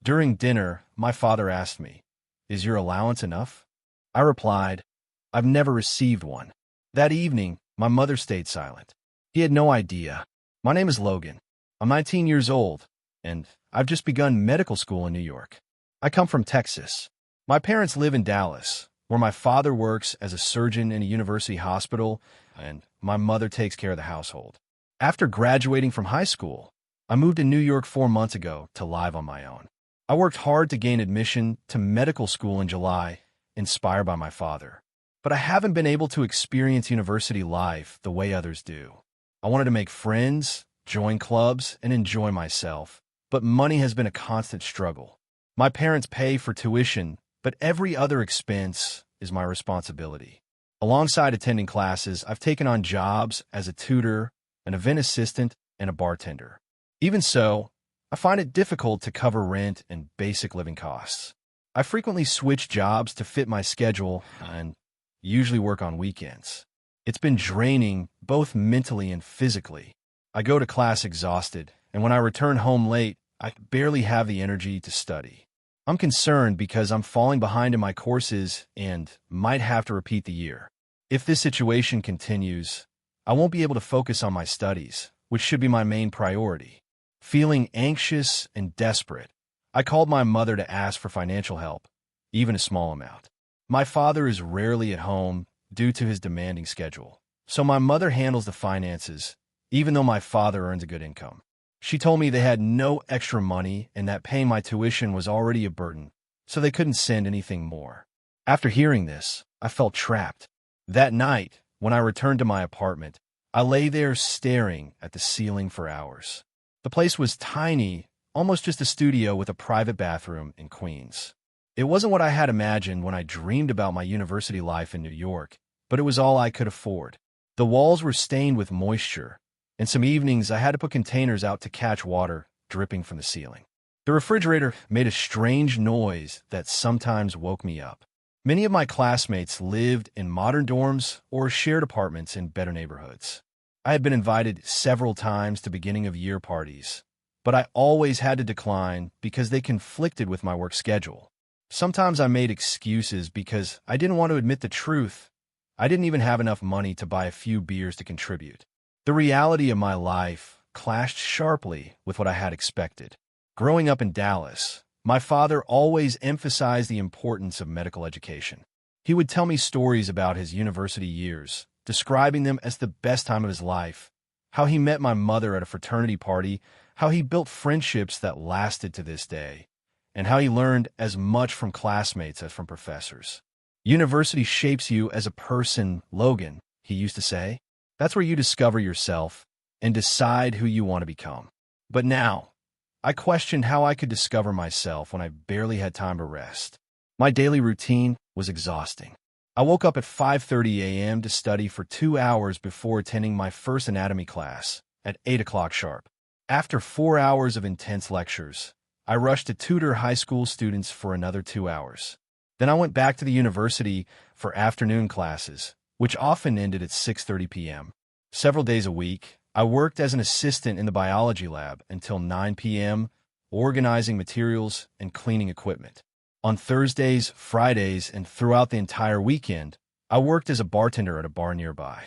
During dinner, my father asked me, "Is your allowance enough?" I replied, "I've never received one." That evening, my mother stayed silent. He had no idea. My name is Logan. I'm 19 years old, and I've just begun medical school in New York. I come from Texas. My parents live in Dallas, where my father works as a surgeon in a university hospital, and my mother takes care of the household. After graduating from high school, I moved to New York 4 months ago to live on my own. I worked hard to gain admission to medical school in July, inspired by my father. But I haven't been able to experience university life the way others do. I wanted to make friends, join clubs, and enjoy myself, but money has been a constant struggle. My parents pay for tuition, but every other expense is my responsibility. Alongside attending classes, I've taken on jobs as a tutor, an event assistant, and a bartender. Even so, I find it difficult to cover rent and basic living costs. I frequently switch jobs to fit my schedule and usually work on weekends. It's been draining both mentally and physically. I go to class exhausted, and when I return home late, I barely have the energy to study. I'm concerned because I'm falling behind in my courses and might have to repeat the year. If this situation continues, I won't be able to focus on my studies, which should be my main priority. Feeling anxious and desperate, I called my mother to ask for financial help, even a small amount. My father is rarely at home due to his demanding schedule, so my mother handles the finances, even though my father earns a good income. She told me they had no extra money and that paying my tuition was already a burden, so they couldn't send anything more. After hearing this, I felt trapped. That night, when I returned to my apartment, I lay there staring at the ceiling for hours. The place was tiny, almost just a studio with a private bathroom in Queens. It wasn't what I had imagined when I dreamed about my university life in New York, but it was all I could afford. The walls were stained with moisture, and some evenings I had to put containers out to catch water dripping from the ceiling. The refrigerator made a strange noise that sometimes woke me up. Many of my classmates lived in modern dorms or shared apartments in better neighborhoods. I had been invited several times to beginning-of-year parties, but I always had to decline because they conflicted with my work schedule. Sometimes I made excuses because I didn't want to admit the truth. I didn't even have enough money to buy a few beers to contribute. The reality of my life clashed sharply with what I had expected. Growing up in Dallas, my father always emphasized the importance of medical education. He would tell me stories about his university years, describing them as the best time of his life, how he met my mother at a fraternity party, how he built friendships that lasted to this day, and how he learned as much from classmates as from professors. University shapes you as a person, Logan, he used to say. That's where you discover yourself and decide who you want to become. But now, I questioned how I could discover myself when I barely had time to rest. My daily routine was exhausting. I woke up at 5:30 a.m. to study for 2 hours before attending my first anatomy class at 8 o'clock sharp. After 4 hours of intense lectures, I rushed to tutor high school students for another 2 hours. Then I went back to the university for afternoon classes, which often ended at 6:30 p.m. Several days a week, I worked as an assistant in the biology lab until 9 p.m., organizing materials and cleaning equipment. On Thursdays, Fridays, and throughout the entire weekend, I worked as a bartender at a bar nearby,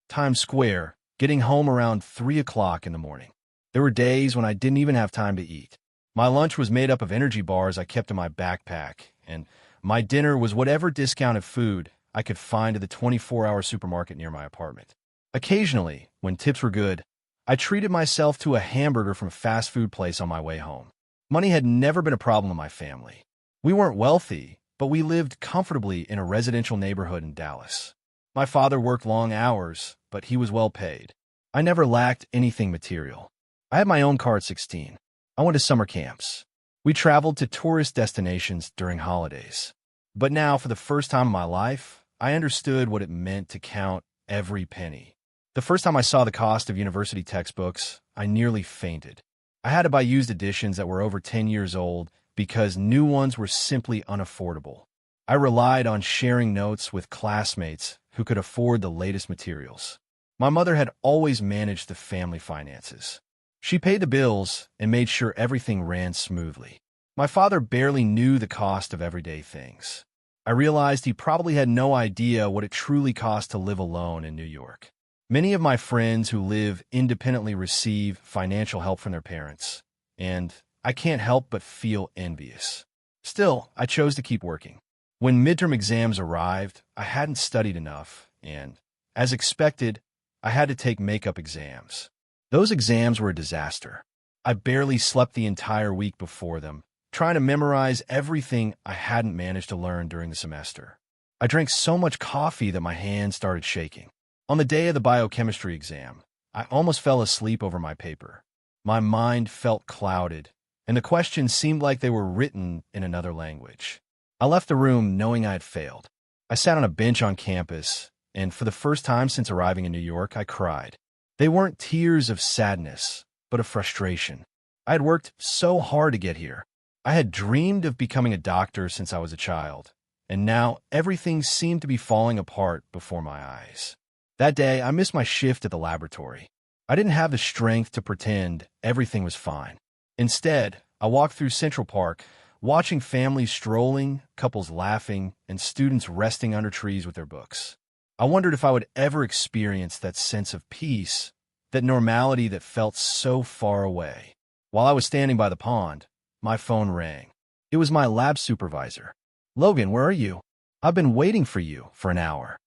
Times Square, getting home around 3 o'clock in the morning. There were days when I didn't even have time to eat. My lunch was made up of energy bars I kept in my backpack, and my dinner was whatever discounted food I could find at the 24-hour supermarket near my apartment. Occasionally, when tips were good, I treated myself to a hamburger from a fast food place on my way home. Money had never been a problem in my family. We weren't wealthy, but we lived comfortably in a residential neighborhood in Dallas. My father worked long hours, but he was well paid. I never lacked anything material. I had my own car at 16. I went to summer camps. We traveled to tourist destinations during holidays. But now, for the first time in my life, I understood what it meant to count every penny. The first time I saw the cost of university textbooks, I nearly fainted. I had to buy used editions that were over 10 years old because new ones were simply unaffordable. I relied on sharing notes with classmates who could afford the latest materials. My mother had always managed the family finances. She paid the bills and made sure everything ran smoothly. My father barely knew the cost of everyday things. I realized he probably had no idea what it truly cost to live alone in New York. Many of my friends who live independently receive financial help from their parents, and I can't help but feel envious. Still, I chose to keep working. When midterm exams arrived, I hadn't studied enough, and, as expected, I had to take makeup exams. Those exams were a disaster. I barely slept the entire week before them, trying to memorize everything I hadn't managed to learn during the semester. I drank so much coffee that my hands started shaking. On the day of the biochemistry exam, I almost fell asleep over my paper. My mind felt clouded, and the questions seemed like they were written in another language. I left the room knowing I had failed. I sat on a bench on campus, and for the first time since arriving in New York, I cried. They weren't tears of sadness, but of frustration. I had worked so hard to get here. I had dreamed of becoming a doctor since I was a child, and now everything seemed to be falling apart before my eyes. That day, I missed my shift at the laboratory. I didn't have the strength to pretend everything was fine. Instead, I walked through Central Park, watching families strolling, couples laughing, and students resting under trees with their books. I wondered if I would ever experience that sense of peace, that normality that felt so far away. While I was standing by the pond, my phone rang. It was my lab supervisor. "Logan, where are you? I've been waiting for you for an hour."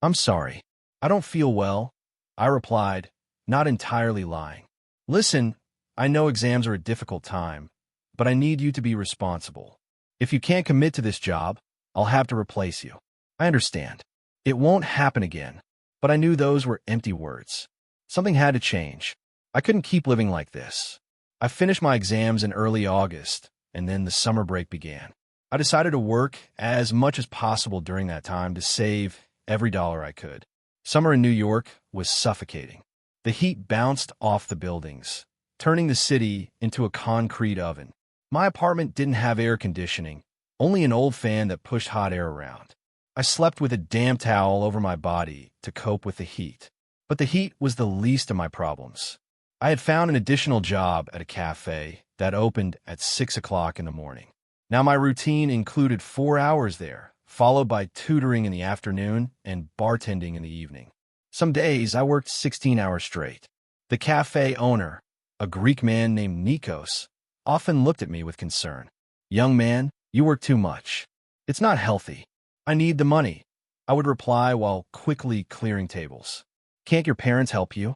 "I'm sorry. I don't feel well," I replied, not entirely lying. "Listen, I know exams are a difficult time, but I need you to be responsible. If you can't commit to this job, I'll have to replace you. I understand. It won't happen again." But I knew those were empty words. Something had to change. I couldn't keep living like this. I finished my exams in early August, and then the summer break began. I decided to work as much as possible during that time to save every dollar I could. Summer in New York was suffocating. The heat bounced off the buildings, turning the city into a concrete oven. My apartment didn't have air conditioning, only an old fan that pushed hot air around. I slept with a damp towel over my body to cope with the heat. But the heat was the least of my problems. I had found an additional job at a cafe that opened at 6 o'clock in the morning. Now my routine included 4 hours there, followed by tutoring in the afternoon and bartending in the evening. Some days I worked 16 hours straight. The cafe owner, a Greek man named Nikos, often looked at me with concern. "Young man, you work too much. It's not healthy." "I need the money," I would reply while quickly clearing tables. "Can't your parents help you?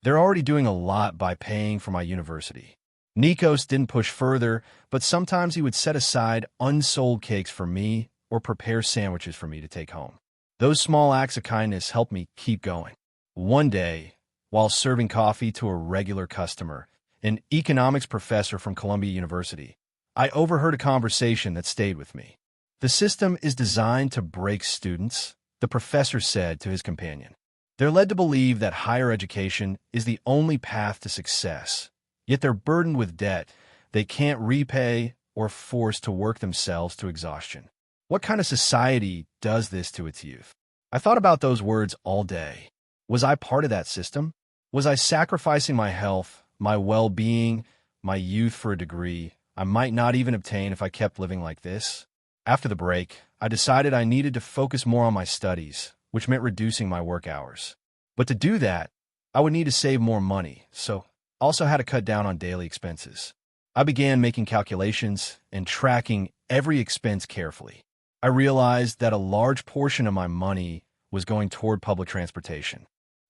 They're already doing a lot by paying for my university." Nikos didn't push further, but sometimes he would set aside unsold cakes for me or prepare sandwiches for me to take home. Those small acts of kindness helped me keep going. One day, while serving coffee to a regular customer, an economics professor from Columbia University, I overheard a conversation that stayed with me. "The system is designed to break students," the professor said to his companion. "They're led to believe that higher education is the only path to success, yet they're burdened with debt they can't repay or forced to work themselves to exhaustion. What kind of society does this to its youth?" I thought about those words all day. Was I part of that system? Was I sacrificing my health, my well-being, my youth for a degree I might not even obtain if I kept living like this? After the break, I decided I needed to focus more on my studies, which meant reducing my work hours. But to do that, I would need to save more money, so I also had to cut down on daily expenses. I began making calculations and tracking every expense carefully. I realized that a large portion of my money was going toward public transportation.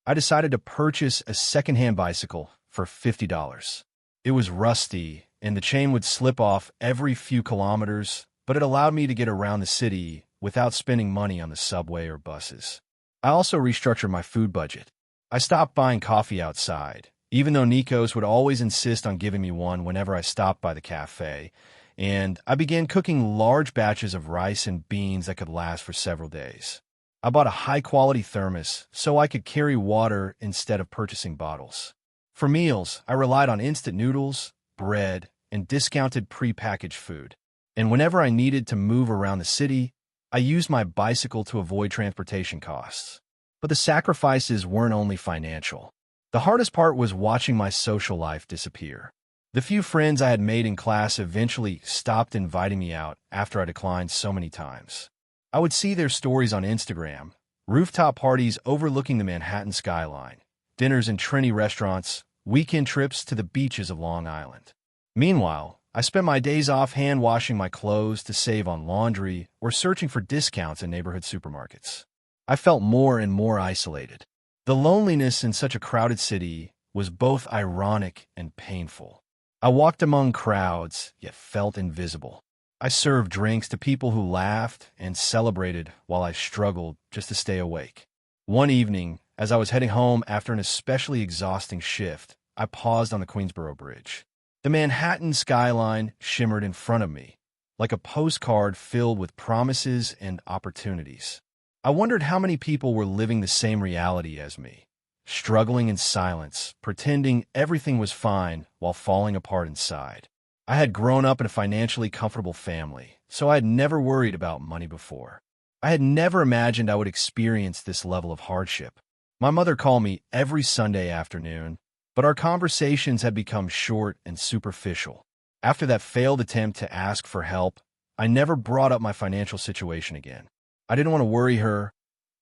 I decided to purchase a secondhand bicycle for $50. It was rusty, and the chain would slip off every few kilometers, but it allowed me to get around the city without spending money on the subway or buses. I also restructured my food budget. I stopped buying coffee outside, even though Nikos would always insist on giving me one whenever I stopped by the cafe, and I began cooking large batches of rice and beans that could last for several days. I bought a high-quality thermos so I could carry water instead of purchasing bottles. For meals, I relied on instant noodles, bread, and discounted prepackaged food. And whenever I needed to move around the city, I used my bicycle to avoid transportation costs. But the sacrifices weren't only financial. The hardest part was watching my social life disappear. The few friends I had made in class eventually stopped inviting me out after I declined so many times. I would see their stories on Instagram, rooftop parties overlooking the Manhattan skyline, dinners in trendy restaurants, weekend trips to the beaches of Long Island. Meanwhile, I spent my days off hand-washing my clothes to save on laundry or searching for discounts in neighborhood supermarkets. I felt more and more isolated. The loneliness in such a crowded city was both ironic and painful. I walked among crowds, yet felt invisible. I served drinks to people who laughed and celebrated while I struggled just to stay awake. One evening, as I was heading home after an especially exhausting shift, I paused on the Queensboro Bridge. The Manhattan skyline shimmered in front of me, like a postcard filled with promises and opportunities. I wondered how many people were living the same reality as me, struggling in silence, pretending everything was fine while falling apart inside. I had grown up in a financially comfortable family, so I had never worried about money before. I had never imagined I would experience this level of hardship. My mother called me every Sunday afternoon, but our conversations had become short and superficial. After that failed attempt to ask for help, I never brought up my financial situation again. I didn't want to worry her,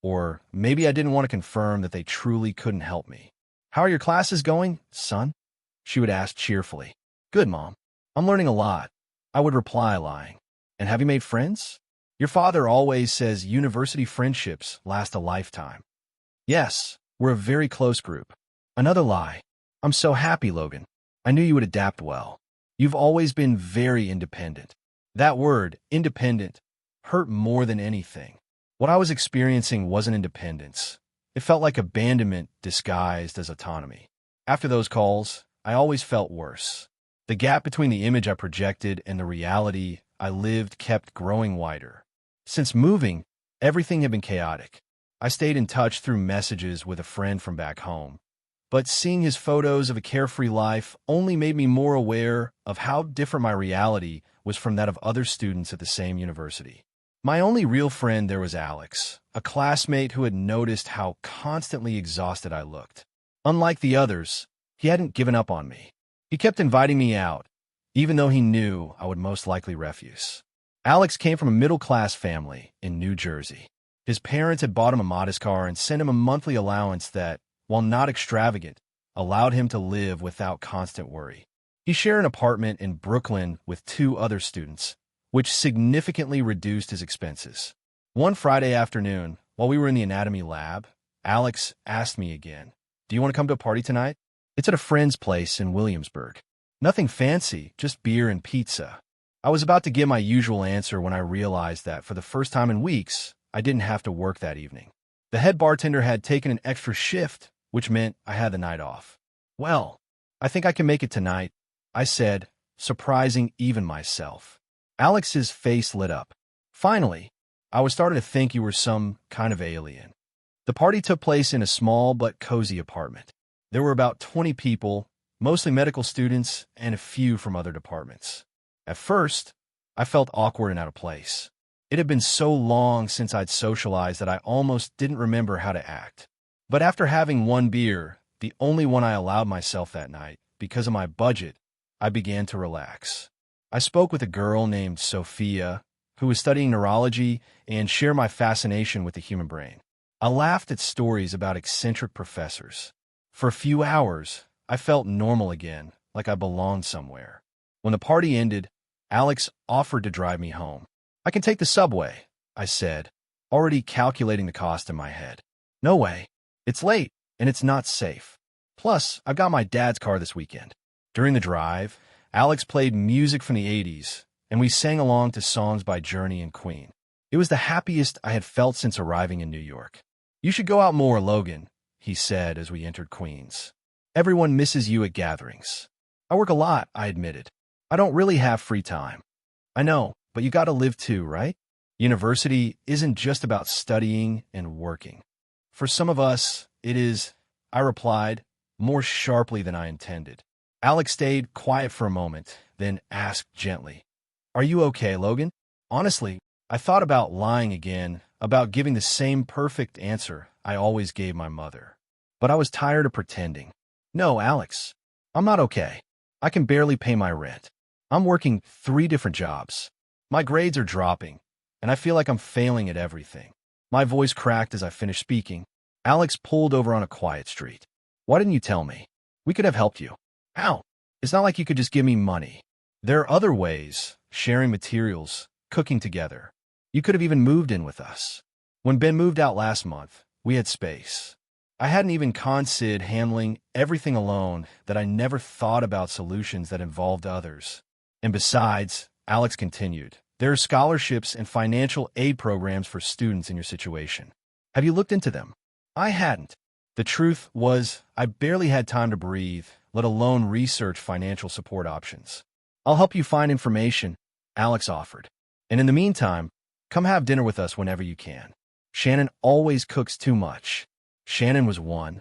or maybe I didn't want to confirm that they truly couldn't help me. "How are your classes going, son?" she would ask cheerfully. "Good, Mom. I'm learning a lot," I would reply, lying. "And have you made friends? Your father always says university friendships last a lifetime." "Yes, we're a very close group." Another lie. "I'm so happy, Logan. I knew you would adapt well. You've always been very independent." That word, independent, hurt more than anything. What I was experiencing wasn't independence. It felt like abandonment disguised as autonomy. After those calls, I always felt worse. The gap between the image I projected and the reality I lived kept growing wider. Since moving, everything had been chaotic. I stayed in touch through messages with a friend from back home, but seeing his photos of a carefree life only made me more aware of how different my reality was from that of other students at the same university. My only real friend there was Alex, a classmate who had noticed how constantly exhausted I looked. Unlike the others, he hadn't given up on me. He kept inviting me out, even though he knew I would most likely refuse. Alex came from a middle-class family in New Jersey. His parents had bought him a modest car and sent him a monthly allowance that, while not extravagant, allowed him to live without constant worry. He shared an apartment in Brooklyn with 2 other students, which significantly reduced his expenses. One Friday afternoon, while we were in the anatomy lab, Alex asked me again, "Do you want to come to a party tonight? It's at a friend's place in Williamsburg. Nothing fancy, just beer and pizza." I was about to give my usual answer when I realized that for the first time in weeks, I didn't have to work that evening. The head bartender had taken an extra shift, which meant I had the night off. "Well, I think I can make it tonight," I said, surprising even myself. Alex's face lit up. "Finally, I was starting to think you were some kind of alien." The party took place in a small but cozy apartment. There were about 20 people, mostly medical students and a few from other departments. At first, I felt awkward and out of place. It had been so long since I'd socialized that I almost didn't remember how to act. But after having one beer, the only one I allowed myself that night, because of my budget, I began to relax. I spoke with a girl named Sophia, who was studying neurology, and shared my fascination with the human brain. I laughed at stories about eccentric professors. For a few hours, I felt normal again, like I belonged somewhere. When the party ended, Alex offered to drive me home. "I can take the subway," I said, already calculating the cost in my head. "No way. It's late, and it's not safe. Plus, I've got my dad's car this weekend." During the drive, Alex played music from the 80s, and we sang along to songs by Journey and Queen. It was the happiest I had felt since arriving in New York. "You should go out more, Logan," he said as we entered Queens. "Everyone misses you at gatherings." "I work a lot," I admitted. "I don't really have free time." "I know, but you gotta live too, right? University isn't just about studying and working." "For some of us, it is," I replied, more sharply than I intended. Alex stayed quiet for a moment, then asked gently, "Are you okay, Logan?" Honestly, I thought about lying again, about giving the same perfect answer I always gave my mother. But I was tired of pretending. "No, Alex, I'm not okay. I can barely pay my rent. I'm working 3 different jobs. My grades are dropping, and I feel like I'm failing at everything. My voice cracked as I finished speaking. Alex pulled over on a quiet street. Why didn't you tell me? We could have helped you. How? It's not like you could just give me money. There are other ways, sharing materials, cooking together. You could have even moved in with us. When Ben moved out last month, we had space. I hadn't even considered handling everything alone, that I never thought about solutions that involved others. And besides, Alex continued, there are scholarships and financial aid programs for students in your situation. Have you looked into them? I hadn't. The truth was, I barely had time to breathe, let alone research financial support options. I'll help you find information, Alex offered. And in the meantime, come have dinner with us whenever you can. Shannon always cooks too much. Shannon was one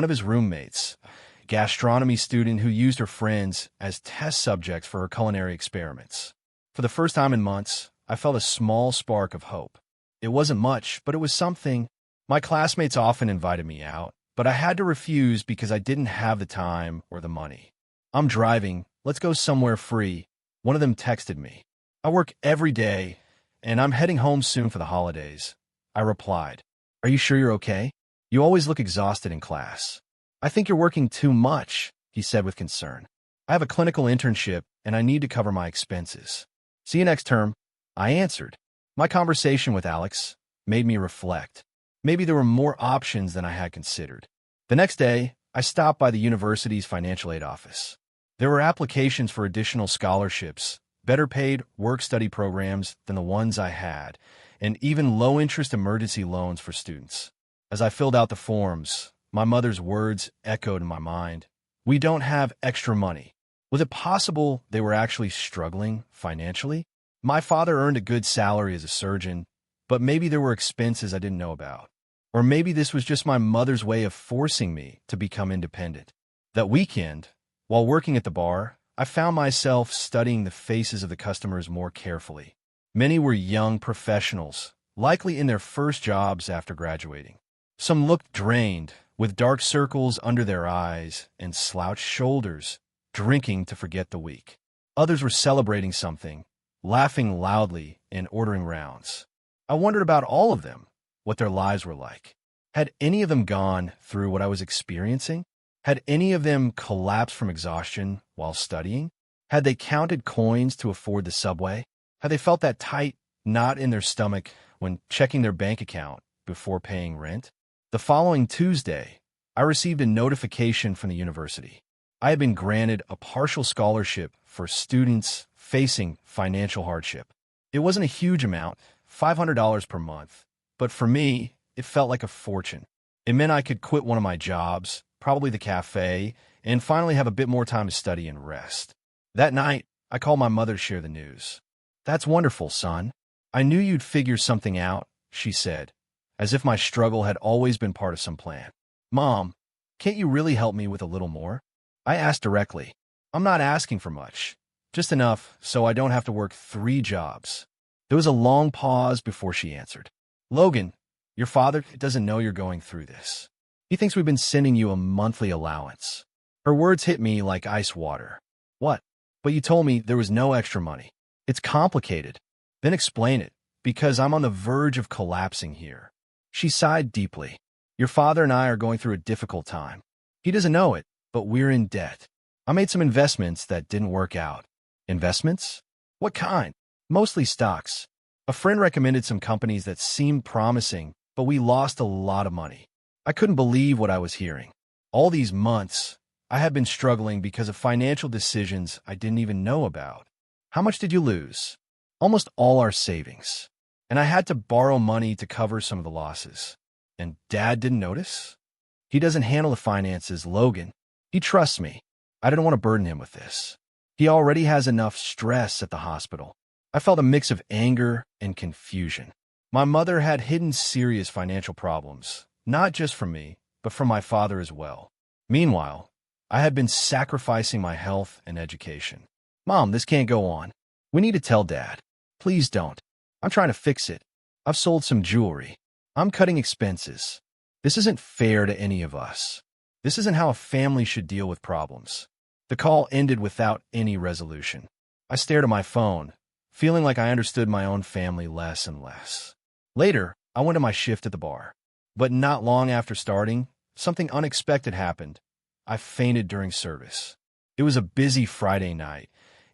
of his roommates, a gastronomy student who used her friends as test subjects for her culinary experiments. For the first time in months, I felt a small spark of hope. It wasn't much, but it was something. My classmates often invited me out, but I had to refuse because I didn't have the time or the money. I'm driving, let's go somewhere free. One of them texted me. I work every day, and I'm heading home soon for the holidays. I replied, are you sure you're okay? You always look exhausted in class. I think you're working too much, he said with concern. I have a clinical internship, and I need to cover my expenses. See you next term, I answered. My conversation with Alex made me reflect. Maybe there were more options than I had considered. The next day, I stopped by the university's financial aid office. There were applications for additional scholarships, better paid work-study programs than the ones I had, and even low-interest emergency loans for students. As I filled out the forms, my mother's words echoed in my mind. We don't have extra money. Was it possible they were actually struggling financially? My father earned a good salary as a surgeon, but maybe there were expenses I didn't know about. Or maybe this was just my mother's way of forcing me to become independent. That weekend, while working at the bar, I found myself studying the faces of the customers more carefully. Many were young professionals, likely in their first jobs after graduating. Some looked drained, with dark circles under their eyes and slouched shoulders, drinking to forget the week. Others were celebrating something, laughing loudly and ordering rounds. I wondered about all of them, what their lives were like. Had any of them gone through what I was experiencing? Had any of them collapsed from exhaustion while studying? Had they counted coins to afford the subway? Had they felt that tight knot in their stomach when checking their bank account before paying rent? The following Tuesday, I received a notification from the university. I had been granted a partial scholarship for students facing financial hardship. It wasn't a huge amount, $500 per month, but for me, it felt like a fortune. It meant I could quit one of my jobs, probably the cafe, and finally have a bit more time to study and rest. That night, I called my mother to share the news. That's wonderful, son. I knew you'd figure something out, she said, as if my struggle had always been part of some plan. Mom, can't you really help me with a little more? I asked directly. I'm not asking for much, just enough so I don't have to work 3 jobs. There was a long pause before she answered. Logan, your father doesn't know you're going through this. He thinks we've been sending you a monthly allowance. Her words hit me like ice water. What? But you told me there was no extra money. It's complicated. Then explain it, because I'm on the verge of collapsing here. She sighed deeply. Your father and I are going through a difficult time. He doesn't know it, but we're in debt. I made some investments that didn't work out. Investments? What kind? Mostly stocks. A friend recommended some companies that seemed promising, but we lost a lot of money. I couldn't believe what I was hearing. All these months, I had been struggling because of financial decisions I didn't even know about. How much did you lose? Almost all our savings. And I had to borrow money to cover some of the losses. And Dad didn't notice? He doesn't handle the finances, Logan. He trusts me. I didn't want to burden him with this. He already has enough stress at the hospital. I felt a mix of anger and confusion. My mother had hidden serious financial problems, not just from me, but from my father as well. Meanwhile, I had been sacrificing my health and education. Mom, this can't go on. We need to tell Dad. Please don't. I'm trying to fix it. I've sold some jewelry. I'm cutting expenses. This isn't fair to any of us. This isn't how a family should deal with problems. The call ended without any resolution. I stared at my phone, feeling like I understood my own family less and less. Later, I went to my shift at the bar. But not long after starting, something unexpected happened. I fainted during service. It was a busy Friday night,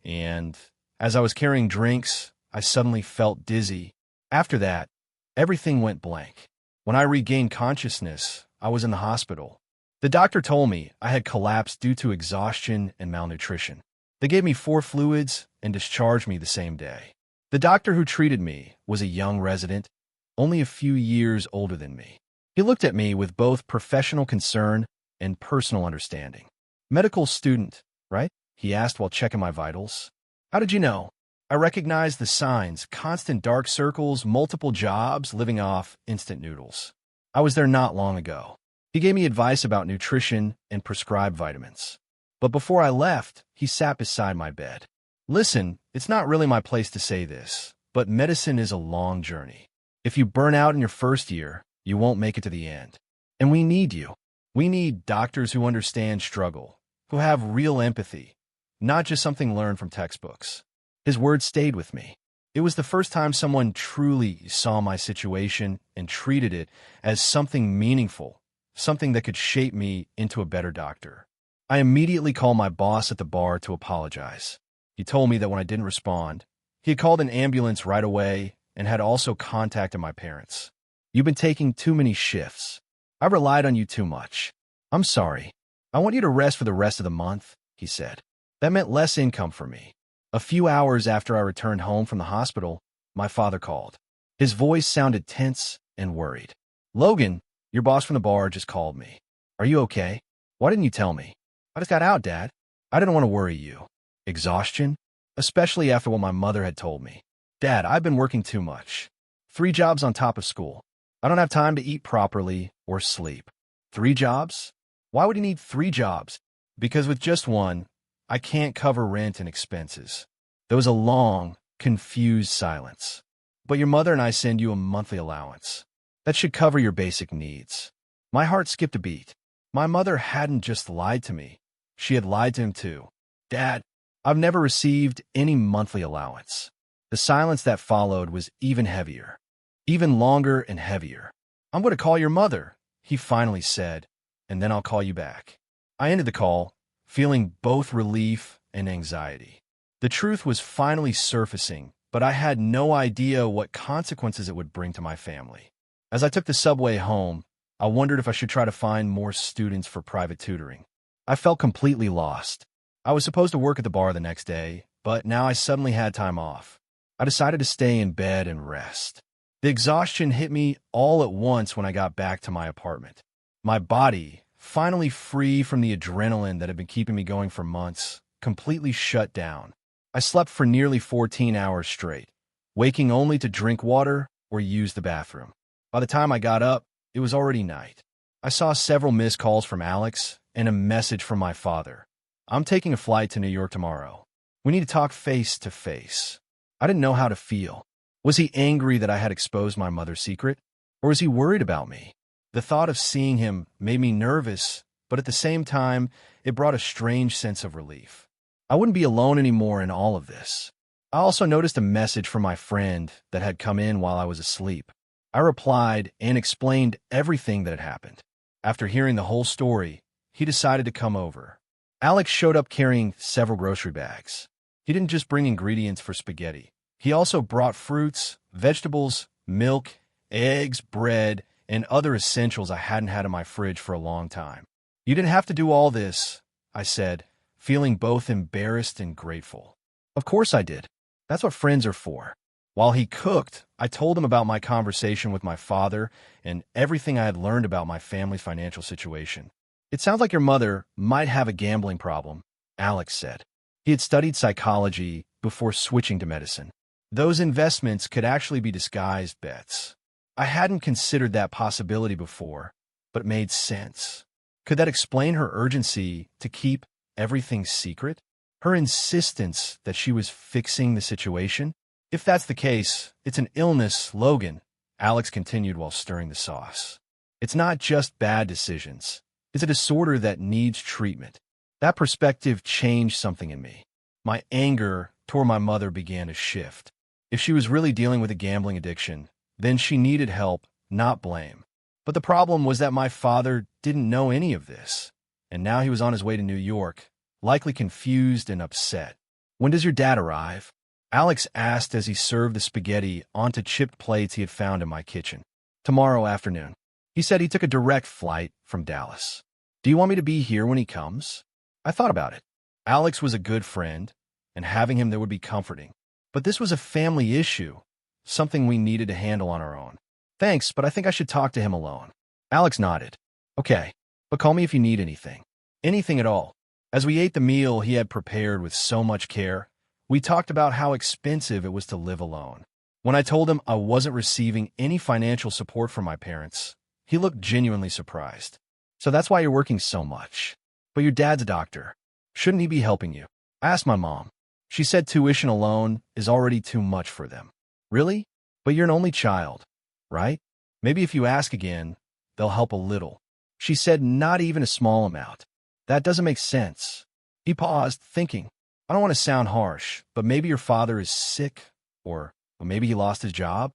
and as I was carrying drinks, I suddenly felt dizzy. After that, everything went blank. When I regained consciousness, I was in the hospital. The doctor told me I had collapsed due to exhaustion and malnutrition. They gave me 4 fluids and discharged me the same day. The doctor who treated me was a young resident, only a few years older than me. He looked at me with both professional concern and personal understanding. "Medical student, right?" he asked while checking my vitals. "How did you know?" I recognized the signs: constant dark circles, multiple jobs, living off instant noodles. I was there not long ago. He gave me advice about nutrition and prescribed vitamins. But before I left, he sat beside my bed. "Listen, it's not really my place to say this, but medicine is a long journey. If you burn out in your first year, you won't make it to the end. And we need you. We need doctors who understand struggle, who have real empathy, not just something learned from textbooks." His words stayed with me. It was the first time someone truly saw my situation and treated it as something meaningful, something that could shape me into a better doctor. I immediately called my boss at the bar to apologize. He told me that when I didn't respond, he had called an ambulance right away and had also contacted my parents. "You've been taking too many shifts. I relied on you too much. I'm sorry. I want you to rest for the rest of the month," he said. That meant less income for me. A few hours after I returned home from the hospital, my father called. His voice sounded tense and worried. "Logan, your boss from the bar just called me. Are you okay? Why didn't you tell me?" "I just got out, Dad. I didn't want to worry you." Exhaustion? Especially after what my mother had told me. "Dad, I've been working too much. 3 jobs on top of school. I don't have time to eat properly or sleep." 3 jobs? Why would he need 3 jobs? Because with just one, I can't cover rent and expenses. There was a long, confused silence. "But your mother and I send you a monthly allowance. That should cover your basic needs." My heart skipped a beat. My mother hadn't just lied to me. She had lied to him too. "Dad, I've never received any monthly allowance." The silence that followed was even heavier. Even longer and heavier. "I'm going to call your mother," he finally said, "and then I'll call you back." I ended the call, feeling both relief and anxiety. The truth was finally surfacing, but I had no idea what consequences it would bring to my family. As I took the subway home, I wondered if I should try to find more students for private tutoring. I felt completely lost. I was supposed to work at the bar the next day, but now I suddenly had time off. I decided to stay in bed and rest. The exhaustion hit me all at once when I got back to my apartment. My body, finally free from the adrenaline that had been keeping me going for months, completely shut down. I slept for nearly 14 hours straight, waking only to drink water or use the bathroom. By the time I got up, it was already night. I saw several missed calls from Alex and a message from my father. "I'm taking a flight to New York tomorrow. We need to talk face to face." I didn't know how to feel. Was he angry that I had exposed my mother's secret? Or was he worried about me? The thought of seeing him made me nervous, but at the same time, it brought a strange sense of relief. I wouldn't be alone anymore in all of this. I also noticed a message from my friend that had come in while I was asleep. I replied and explained everything that had happened. After hearing the whole story, he decided to come over. Alex showed up carrying several grocery bags. He didn't just bring ingredients for spaghetti. He also brought fruits, vegetables, milk, eggs, bread, and other essentials I hadn't had in my fridge for a long time. "You didn't have to do all this," I said, feeling both embarrassed and grateful. "Of course I did. That's what friends are for." While he cooked, I told him about my conversation with my father and everything I had learned about my family's financial situation. "It sounds like your mother might have a gambling problem," Alex said. He had studied psychology before switching to medicine. Those investments could actually be disguised bets. I hadn't considered that possibility before, but it made sense. Could that explain her urgency to keep everything secret? Her insistence that she was fixing the situation? "If that's the case, it's an illness, Logan," Alex continued while stirring the sauce. "It's not just bad decisions. It's a disorder that needs treatment. That perspective changed something in me. My anger toward my mother began to shift. If she was really dealing with a gambling addiction, then she needed help, not blame. But the problem was that my father didn't know any of this, and now he was on his way to New York, likely confused and upset. "When does your dad arrive?" Alex asked as he served the spaghetti onto chipped plates he had found in my kitchen. "Tomorrow afternoon." He said he took a direct flight from Dallas. "Do you want me to be here when he comes?" I thought about it. Alex was a good friend, and having him there would be comforting. But this was a family issue, something we needed to handle on our own. "Thanks, but I think I should talk to him alone." Alex nodded. "Okay, but call me if you need anything." Anything at all. As we ate the meal he had prepared with so much care, we talked about how expensive it was to live alone. When I told him I wasn't receiving any financial support from my parents, he looked genuinely surprised. "So that's why you're working so much. But your dad's a doctor. Shouldn't he be helping you?" I asked my mom. She said tuition alone is already too much for them. "Really? But you're an only child, right? Maybe if you ask again, they'll help a little." She said not even a small amount. "That doesn't make sense." He paused, thinking. "I don't want to sound harsh, but maybe your father is sick, or maybe he lost his job."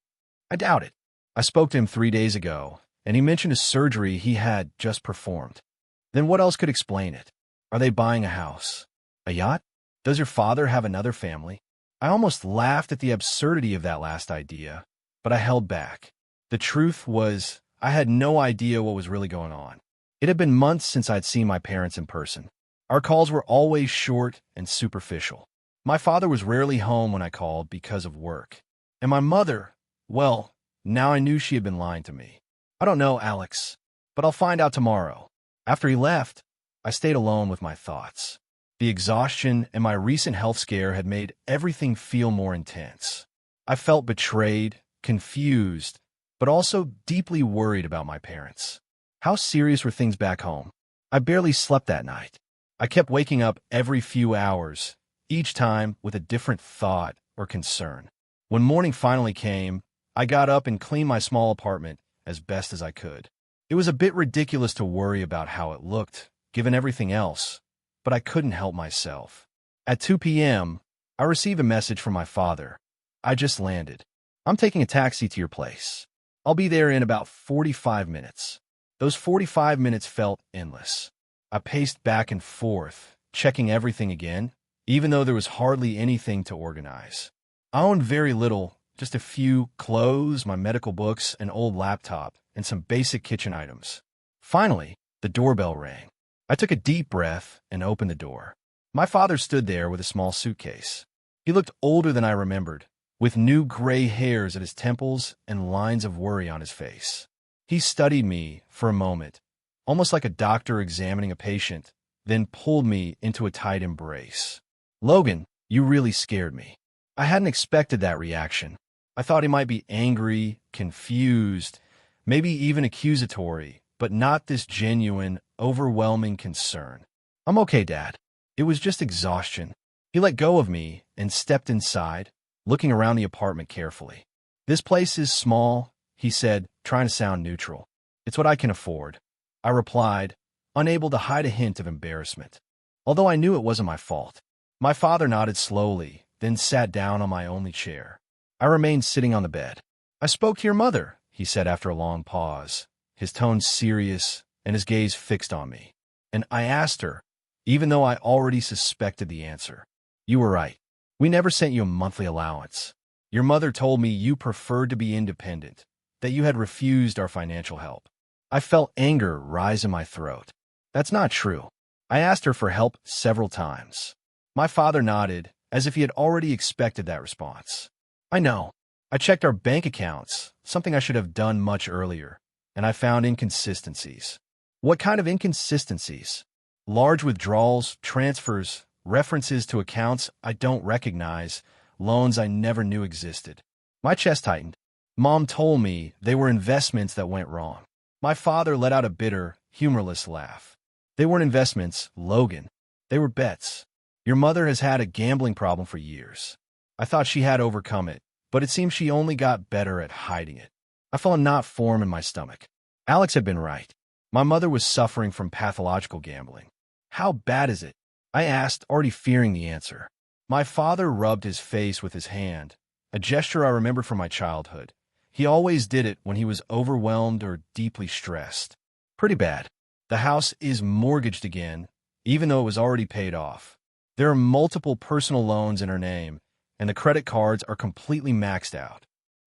I doubt it. I spoke to him 3 days ago, and he mentioned a surgery he had just performed. Then what else could explain it? Are they buying a house? A yacht? Does your father have another family? I almost laughed at the absurdity of that last idea, but I held back. The truth was, I had no idea what was really going on. It had been months since I'd seen my parents in person. Our calls were always short and superficial. My father was rarely home when I called because of work. And my mother, well, now I knew she had been lying to me. "I don't know, Alex, but I'll find out tomorrow." After he left, I stayed alone with my thoughts. The exhaustion and my recent health scare had made everything feel more intense. I felt betrayed, confused, but also deeply worried about my parents. How serious were things back home? I barely slept that night. I kept waking up every few hours, each time with a different thought or concern. When morning finally came, I got up and cleaned my small apartment as best as I could. It was a bit ridiculous to worry about how it looked, given everything else, but I couldn't help myself. At 2 p.m., I received a message from my father. "I just landed. I'm taking a taxi to your place. I'll be there in about 45 minutes. Those 45 minutes felt endless. I paced back and forth, checking everything again, even though there was hardly anything to organize. I owned very little, just a few clothes, my medical books, an old laptop, and some basic kitchen items. Finally, the doorbell rang. I took a deep breath and opened the door. My father stood there with a small suitcase. He looked older than I remembered, with new gray hairs at his temples and lines of worry on his face. He studied me for a moment, almost like a doctor examining a patient, then pulled me into a tight embrace. "Logan, you really scared me." I hadn't expected that reaction. I thought he might be angry, confused, maybe even accusatory, but not this genuine, overwhelming concern. "I'm okay, Dad. It was just exhaustion." He let go of me and stepped inside, looking around the apartment carefully. "This place is small," he said, trying to sound neutral. "It's what I can afford," I replied, unable to hide a hint of embarrassment, although I knew it wasn't my fault. My father nodded slowly, then sat down on my only chair. I remained sitting on the bed. "I spoke to your mother," he said after a long pause, his tone serious and his gaze fixed on me. "And I asked her, even though I already suspected the answer. You were right. We never sent you a monthly allowance. Your mother told me you preferred to be independent, that you had refused our financial help." I felt anger rise in my throat. "That's not true. I asked her for help several times." My father nodded, as if he had already expected that response. "I know. I checked our bank accounts, something I should have done much earlier, and I found inconsistencies." "What kind of inconsistencies?" "Large withdrawals, transfers, references to accounts I don't recognize, loans I never knew existed." My chest tightened. Mom told me they were investments that went wrong. My father let out a bitter, humorless laugh. "They weren't investments, Logan. They were bets. Your mother has had a gambling problem for years. I thought she had overcome it, but it seems she only got better at hiding it." I felt a knot form in my stomach. Alex had been right. My mother was suffering from pathological gambling. How bad is it? I asked, already fearing the answer. My father rubbed his face with his hand, a gesture I remembered from my childhood. He always did it when he was overwhelmed or deeply stressed. Pretty bad. The house is mortgaged again, even though it was already paid off. There are multiple personal loans in her name, and the credit cards are completely maxed out.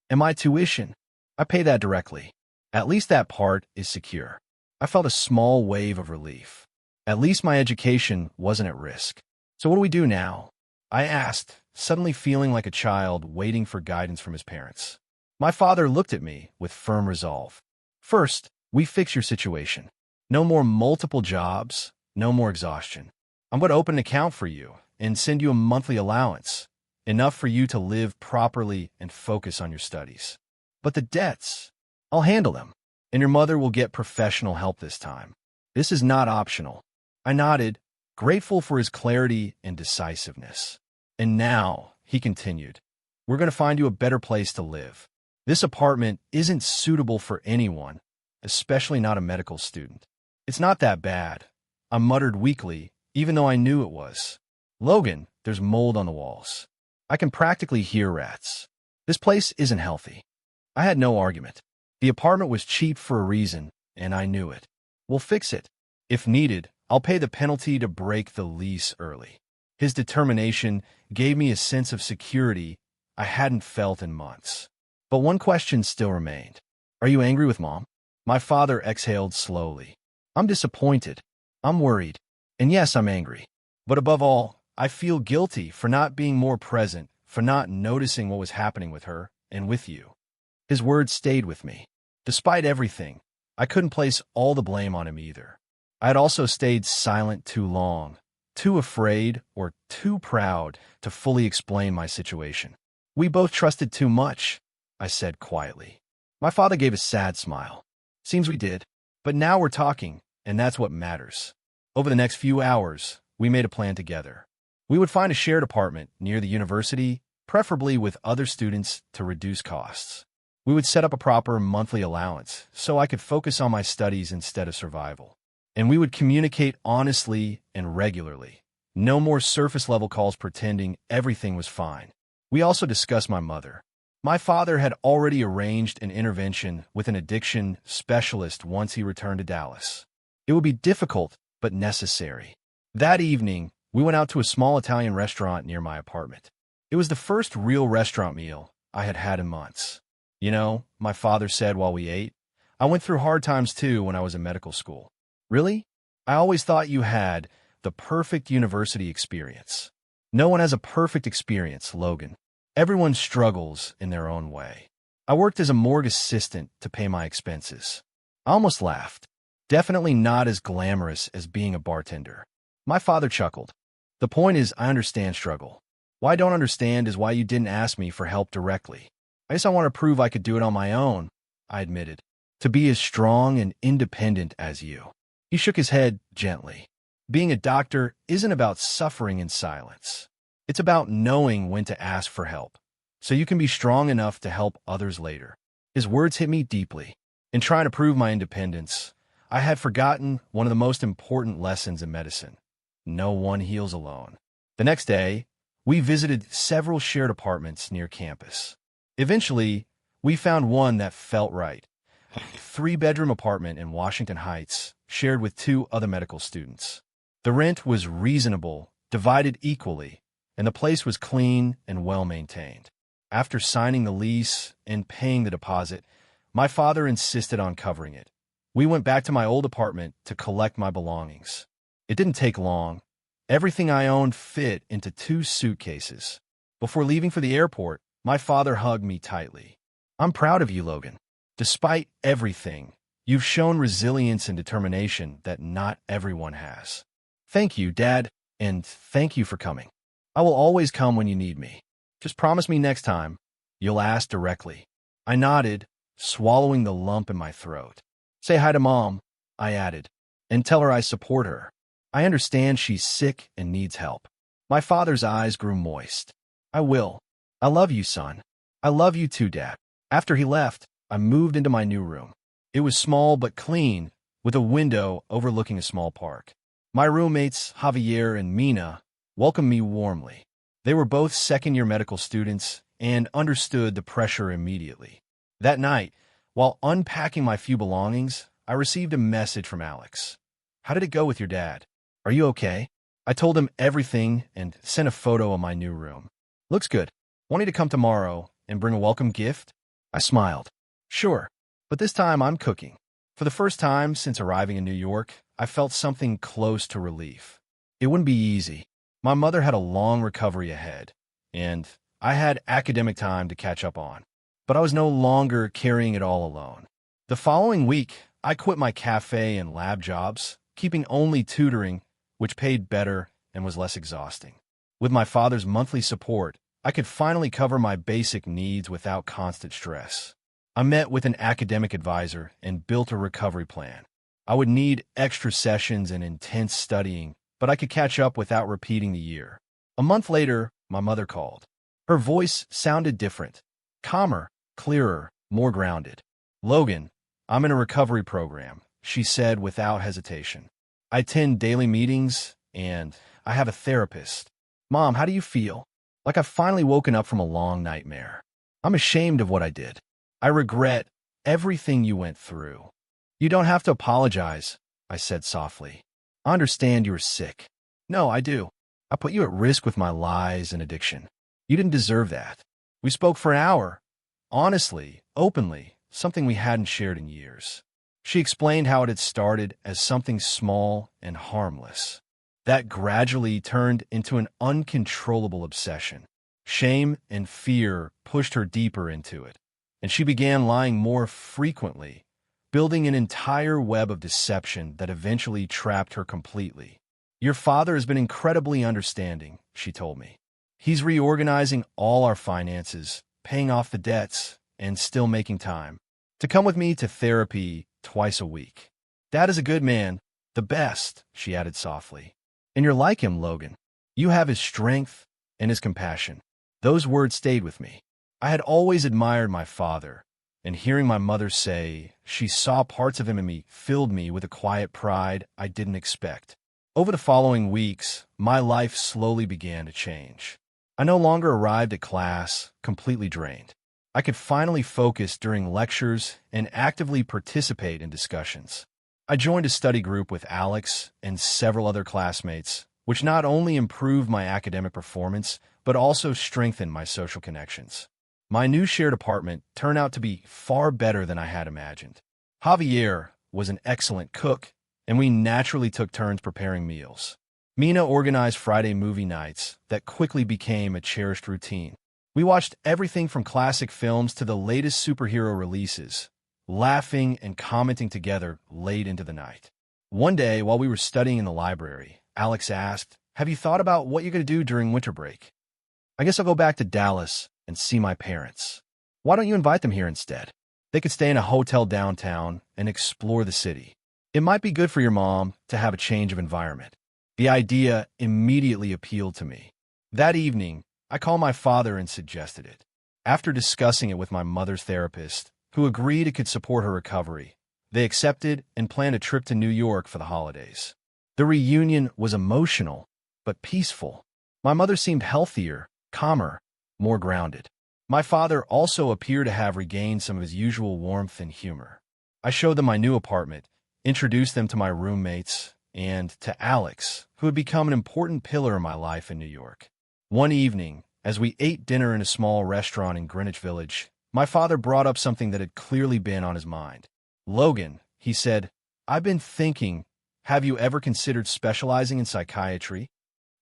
And my tuition? I pay that directly. At least that part is secure. I felt a small wave of relief. At least my education wasn't at risk. So what do we do now? I asked, suddenly feeling like a child waiting for guidance from his parents. My father looked at me with firm resolve. First, we fix your situation. No more multiple jobs, no more exhaustion. I'm going to open an account for you and send you a monthly allowance, enough for you to live properly and focus on your studies. But the debts, I'll handle them, and your mother will get professional help this time. This is not optional. I nodded, grateful for his clarity and decisiveness. And now, he continued, we're going to find you a better place to live. This apartment isn't suitable for anyone, especially not a medical student. It's not that bad, I muttered weakly, even though I knew it was. Logan, there's mold on the walls. I can practically hear rats. This place isn't healthy. I had no argument. The apartment was cheap for a reason, and I knew it. We'll fix it. If needed, I'll pay the penalty to break the lease early. His determination gave me a sense of security I hadn't felt in months. But one question still remained. Are you angry with Mom? My father exhaled slowly. I'm disappointed. I'm worried. And yes, I'm angry. But above all, I feel guilty for not being more present, for not noticing what was happening with her and with you. His words stayed with me. Despite everything, I couldn't place all the blame on him either. I had also stayed silent too long, too afraid or too proud to fully explain my situation. We both trusted too much, I said quietly. My father gave a sad smile. Seems we did. But now we're talking, and that's what matters. Over the next few hours, we made a plan together. We would find a shared apartment near the university, preferably with other students to reduce costs. We would set up a proper monthly allowance so I could focus on my studies instead of survival. And we would communicate honestly and regularly. No more surface-level calls pretending everything was fine. We also discussed my mother. My father had already arranged an intervention with an addiction specialist once he returned to Dallas. It would be difficult, but necessary. That evening, we went out to a small Italian restaurant near my apartment. It was the first real restaurant meal I had had in months. You know, my father said while we ate, I went through hard times too when I was in medical school. Really? I always thought you had the perfect university experience. No one has a perfect experience, Logan. Everyone struggles in their own way. I worked as a morgue assistant to pay my expenses. I almost laughed. Definitely not as glamorous as being a bartender. My father chuckled. The point is, I understand struggle. Why I don't understand is why you didn't ask me for help directly. I guess I want to prove I could do it on my own, I admitted. To be as strong and independent as you. He shook his head gently. Being a doctor isn't about suffering in silence. It's about knowing when to ask for help, so you can be strong enough to help others later. His words hit me deeply. In trying to prove my independence, I had forgotten one of the most important lessons in medicine. No one heals alone. The next day, we visited several shared apartments near campus. Eventually, we found one that felt right. A 3-bedroom apartment in Washington Heights, shared with 2 other medical students. The rent was reasonable, divided equally, and the place was clean and well-maintained. After signing the lease and paying the deposit, my father insisted on covering it. We went back to my old apartment to collect my belongings. It didn't take long. Everything I owned fit into 2 suitcases. Before leaving for the airport, my father hugged me tightly. I'm proud of you, Logan. Despite everything, you've shown resilience and determination that not everyone has. Thank you, Dad, and thank you for coming. I will always come when you need me. Just promise me next time you'll ask directly. I nodded, swallowing the lump in my throat. Say hi to Mom, I added, and tell her I support her. I understand she's sick and needs help. My father's eyes grew moist. I will. I love you, son. I love you too, Dad. After he left, I moved into my new room. It was small but clean, with a window overlooking a small park. My roommates, Javier and Mina, welcomed me warmly. They were both second-year medical students and understood the pressure immediately. That night, while unpacking my few belongings, I received a message from Alex. "How did it go with your dad? Are you okay?" I told him everything and sent a photo of my new room. "Looks good. Want you to come tomorrow and bring a welcome gift?" I smiled. "Sure, but this time I'm cooking." For the first time since arriving in New York, I felt something close to relief. It wouldn't be easy. My mother had a long recovery ahead, and I had academic time to catch up on. But I was no longer carrying it all alone. The following week, I quit my cafe and lab jobs, keeping only tutoring, which paid better and was less exhausting. With my father's monthly support, I could finally cover my basic needs without constant stress. I met with an academic advisor and built a recovery plan. I would need extra sessions and intense studying, but I could catch up without repeating the year. A month later, my mother called. Her voice sounded different, calmer, clearer, more grounded. "Logan, I'm in a recovery program," she said without hesitation. "I attend daily meetings, and I have a therapist." "Mom, how do you feel?" "Like I've finally woken up from a long nightmare. I'm ashamed of what I did. I regret everything you went through." "You don't have to apologize," I said softly. "I understand you were sick." "No, I do. I put you at risk with my lies and addiction. You didn't deserve that." We spoke for an hour, honestly, openly, something we hadn't shared in years. She explained how it had started as something small and harmless. That gradually turned into an uncontrollable obsession. Shame and fear pushed her deeper into it, and she began lying more frequently, building an entire web of deception that eventually trapped her completely. "Your father has been incredibly understanding," she told me. "He's reorganizing all our finances, paying off the debts, and still making time to come with me to therapy twice a week. Dad is a good man, the best," she added softly. "And you're like him, Logan. You have his strength and his compassion." Those words stayed with me. I had always admired my father, and hearing my mother say she saw parts of him in me filled me with a quiet pride I didn't expect. Over the following weeks, my life slowly began to change. I no longer arrived at class completely drained. I could finally focus during lectures and actively participate in discussions. I joined a study group with Alex and several other classmates, which not only improved my academic performance, but also strengthened my social connections. My new shared apartment turned out to be far better than I had imagined. Javier was an excellent cook, and we naturally took turns preparing meals. Mina organized Friday movie nights that quickly became a cherished routine. We watched everything from classic films to the latest superhero releases, laughing and commenting together late into the night. One day, while we were studying in the library, Alex asked, "Have you thought about what you're going to do during winter break?" "I guess I'll go back to Dallas and see my parents." "Why don't you invite them here instead? They could stay in a hotel downtown and explore the city. It might be good for your mom to have a change of environment." The idea immediately appealed to me. That evening, I called my father and suggested it. After discussing it with my mother's therapist, who agreed it could support her recovery, they accepted and planned a trip to New York for the holidays. The reunion was emotional, but peaceful. My mother seemed healthier, calmer, more grounded. My father also appeared to have regained some of his usual warmth and humor. I showed them my new apartment, introduced them to my roommates, and to Alex, who had become an important pillar in my life in New York. One evening, as we ate dinner in a small restaurant in Greenwich Village, my father brought up something that had clearly been on his mind. "Logan," he said, "I've been thinking, have you ever considered specializing in psychiatry?"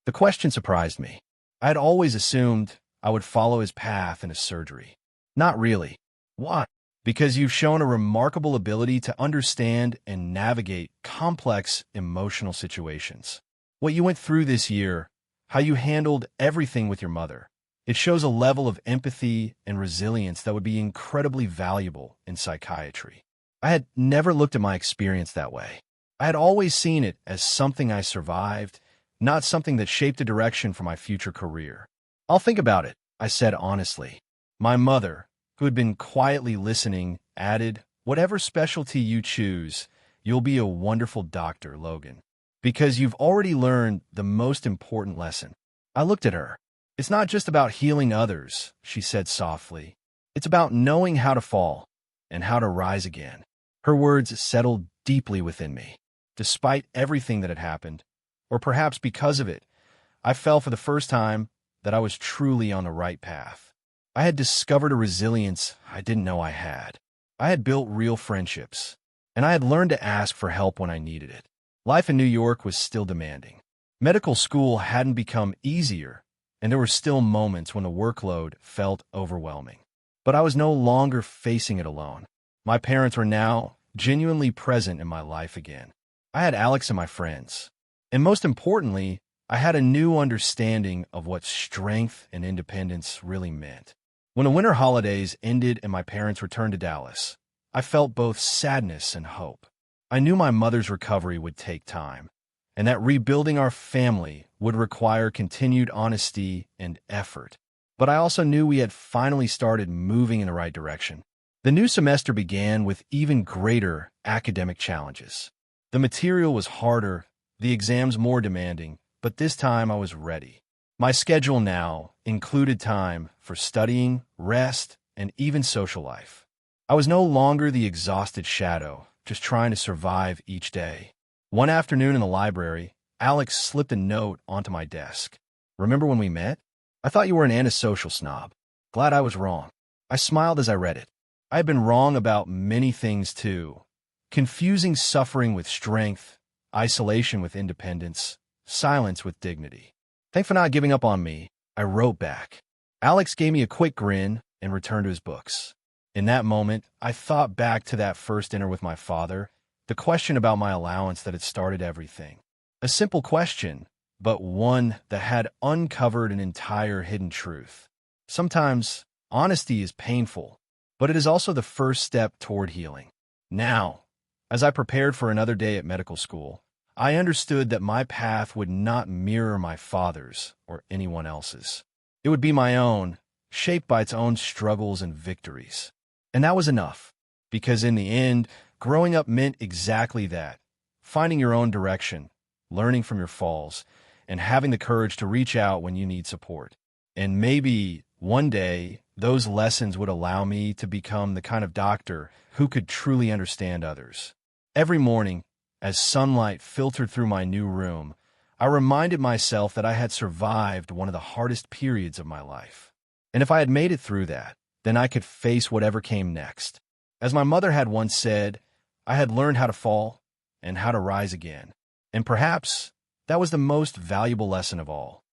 The question surprised me. I had always assumed I would follow his path into surgery. "Not really." "Why?" "Because you've shown a remarkable ability to understand and navigate complex emotional situations. What you went through this year, how you handled everything with your mother, it shows a level of empathy and resilience that would be incredibly valuable in psychiatry." I had never looked at my experience that way. I had always seen it as something I survived, not something that shaped a direction for my future career. "I'll think about it," I said honestly. My mother, who had been quietly listening, added, "Whatever specialty you choose, you'll be a wonderful doctor, Logan." because you've already learned the most important lesson. I looked at her. It's not just about healing others, she said softly. It's about knowing how to fall and how to rise again. Her words settled deeply within me. Despite everything that had happened, or perhaps because of it, I felt for the first time that I was truly on the right path. I had discovered a resilience I didn't know I had. I had built real friendships, and I had learned to ask for help when I needed it. Life in New York was still demanding. Medical school hadn't become easier, and there were still moments when the workload felt overwhelming. But I was no longer facing it alone. My parents were now genuinely present in my life again. I had Alex and my friends. And most importantly, I had a new understanding of what strength and independence really meant. When the winter holidays ended and my parents returned to Dallas, I felt both sadness and hope. I knew my mother's recovery would take time, and that rebuilding our family would require continued honesty and effort. But I also knew we had finally started moving in the right direction. The new semester began with even greater academic challenges. The material was harder, the exams more demanding, but this time I was ready. My schedule now included time for studying, rest, and even social life. I was no longer the exhausted shadow, just trying to survive each day. One afternoon in the library, Alex slipped a note onto my desk. "Remember when we met? I thought you were an antisocial snob. Glad I was wrong." I smiled as I read it. I had been wrong about many things too. Confusing suffering with strength, isolation with independence, silence with dignity. "Thanks for not giving up on me," I wrote back. Alex gave me a quick grin and returned to his books. In that moment, I thought back to that first dinner with my father, the question about my allowance that had started everything. A simple question, but one that had uncovered an entire hidden truth. Sometimes, honesty is painful, but it is also the first step toward healing. Now, as I prepared for another day at medical school, I understood that my path would not mirror my father's or anyone else's. It would be my own, shaped by its own struggles and victories. And that was enough, because in the end, growing up meant exactly that: finding your own direction, learning from your falls, and having the courage to reach out when you need support. And maybe one day, those lessons would allow me to become the kind of doctor who could truly understand others. Every morning, as sunlight filtered through my new room, I reminded myself that I had survived one of the hardest periods of my life. And if I had made it through that, then I could face whatever came next. As my mother had once said, I had learned how to fall and how to rise again. And perhaps that was the most valuable lesson of all.